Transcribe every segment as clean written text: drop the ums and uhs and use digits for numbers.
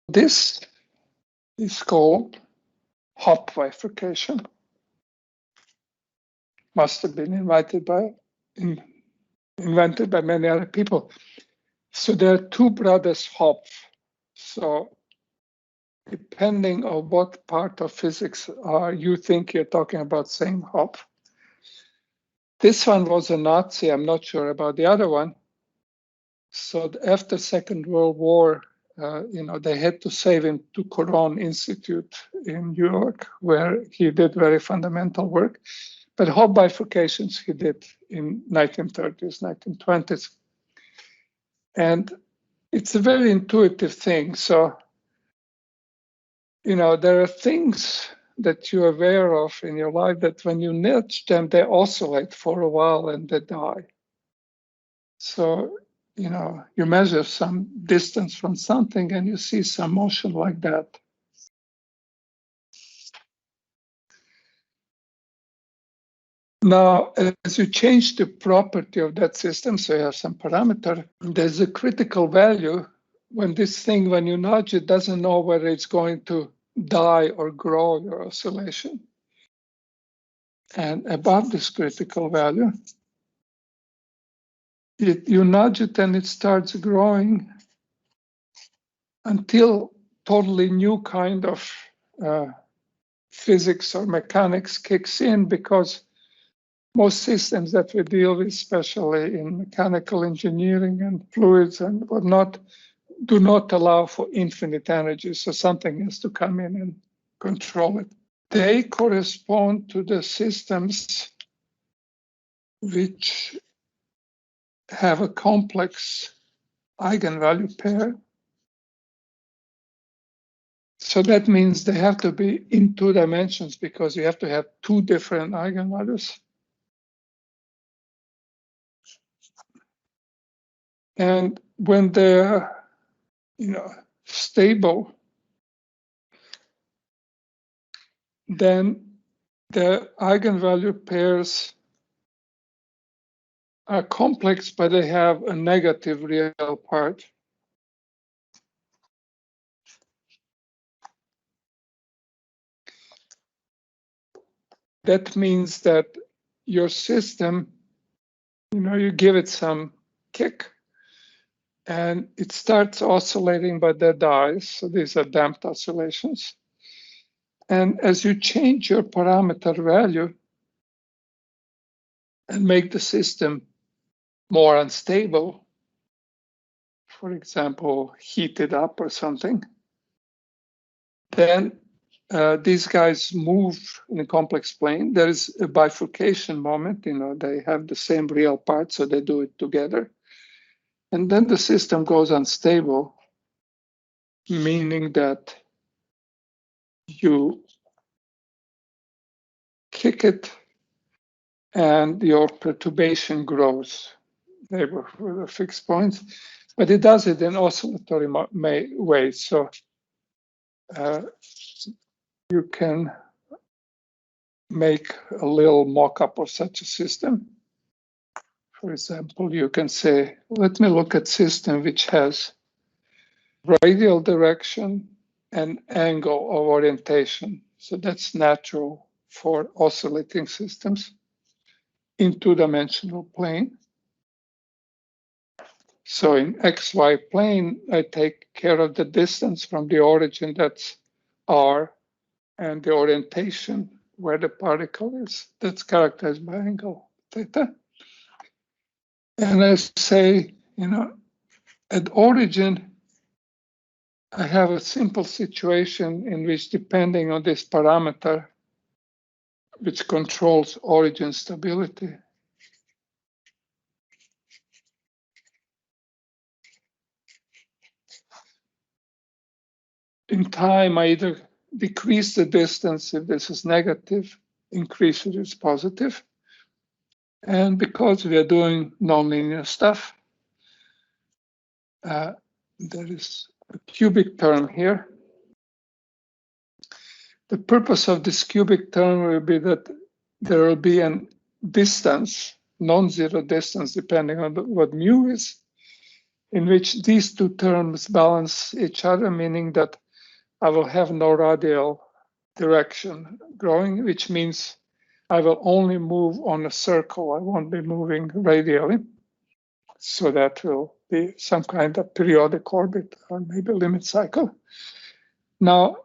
this is called Hopf bifurcation. Must have been invented by many other people. So there are two brothers Hopf. So depending on what part of physics you think you're talking about, same Hopf. This one was a Nazi. I'm not sure about the other one. So after Second World War, they had to save him to Corolla Institute in New York, where he did very fundamental work. But Hopf bifurcations he did in 1930s, 1920s. And it's a very intuitive thing. So, there are things that you're aware of in your life that when you nudge them, they oscillate for a while and they die. So, you measure some distance from something and you see some motion like that. Now, as you change the property of that system, so you have some parameter, there's a critical value when you nudge it, doesn't know whether it's going to die or grow your oscillation. And above this critical value, you nudge it and it starts growing until totally new kind of physics or mechanics kicks in, because most systems that we deal with, especially in mechanical engineering and fluids and whatnot, do not allow for infinite energy. So something has to come in and control it. They correspond to the systems which have a complex eigenvalue pair. So that means they have to be in 2 dimensions, because you have to have 2 different eigenvalues. And when they're, stable, then the eigenvalue pairs are complex, but they have a negative real part. That means that your system, you give it some kick, and it starts oscillating, but that dies. So these are damped oscillations. And as you change your parameter value and make the system more unstable, for example, heat it up or something, then these guys move in a complex plane. There is a bifurcation moment, they have the same real part, so they do it together. And then the system goes unstable, meaning that you kick it and your perturbation grows. They were with fixed points, but it does it in oscillatory ways. So you can make a little mock-up of such a system. For example, you can say, let me look at system which has radial direction and angle of orientation. So that's natural for oscillating systems in 2-dimensional plane. So in XY plane, I take care of the distance from the origin, that's R, and the orientation where the particle is, that's characterized by angle theta. And I say, at origin, I have a simple situation in which, depending on this parameter, which controls origin stability, in time, I either decrease the distance if this is negative, increase it if it's positive. And because we are doing nonlinear stuff, there is a cubic term here. The purpose of this cubic term will be that there will be a distance, non-zero distance, depending on what mu is, in which these two terms balance each other, meaning that I will have no radial direction growing, which means I will only move on a circle. I won't be moving radially. So that will be some kind of periodic orbit or maybe limit cycle. Now,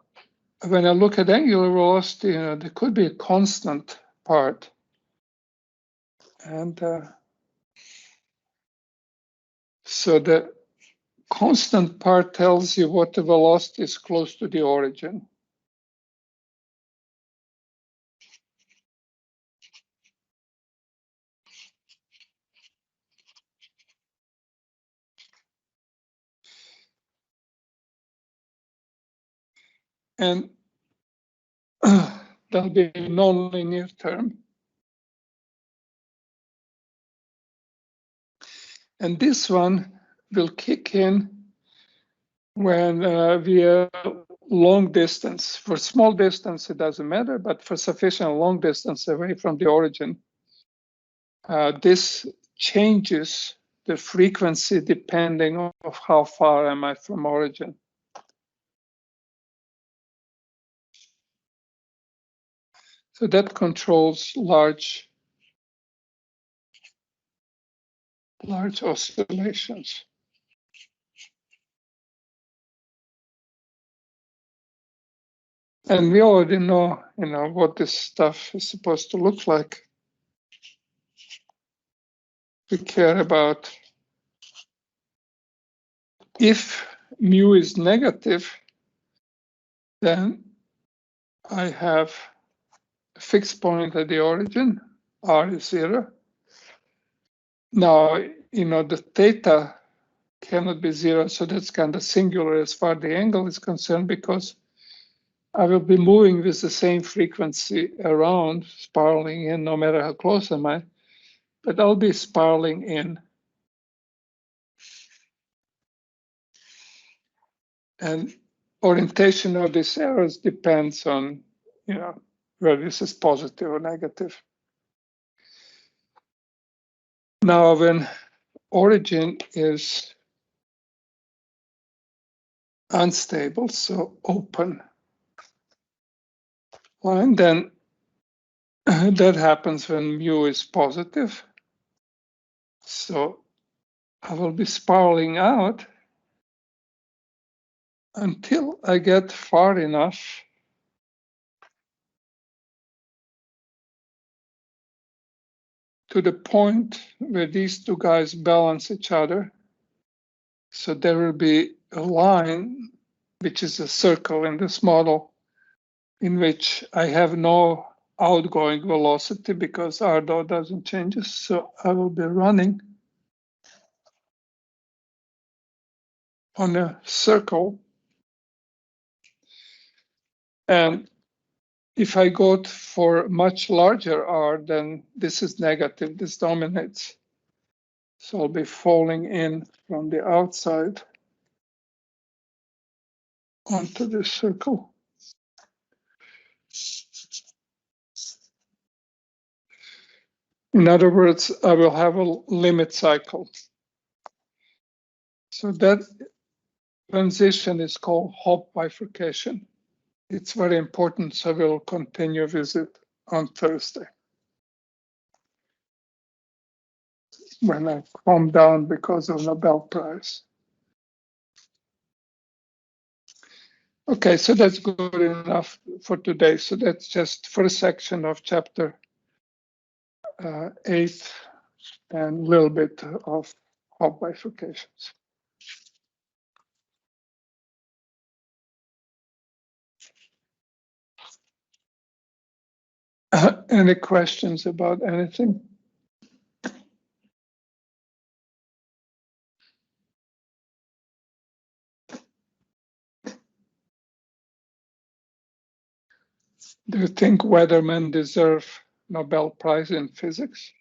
when I look at angular velocity, there could be a constant part. And so the constant part tells you what the velocity is close to the origin. And there'll be a nonlinear term. And this one will kick in when we are long distance. For small distance, it doesn't matter, but for sufficient long distance away from the origin, this changes the frequency depending on how far am I from origin. So that controls large oscillations. And we already know, what this stuff is supposed to look like. We care about if mu is negative, then I have a fixed point at the origin, r is 0. Now, the theta cannot be 0, so that's kind of singular as far as the angle is concerned, because I will be moving with the same frequency around, spiraling in, no matter how close am I, but I'll be spiraling in. And orientation of these arrows depends on, whether this is positive or negative. Now, when origin is unstable, so open line, then that happens when mu is positive. So I will be spiraling out until I get far enough to the point where these two guys balance each other. So there will be a line, which is a circle in this model, in which I have no outgoing velocity because r dot doesn't change. So I will be running on a circle. And if I go for much larger r, then this is negative, this dominates. So I'll be falling in from the outside onto this circle. In other words, I will have a limit cycle. So that transition is called Hopf bifurcation. It's very important, so we'll continue with it on Thursday, when I calm down because of Nobel Prize. Okay, so that's good enough for today. So that's just first section of chapter 8 and a little bit of Hopf bifurcations. Any questions about anything? Do you think Weathermen deserve Nobel Prize in physics?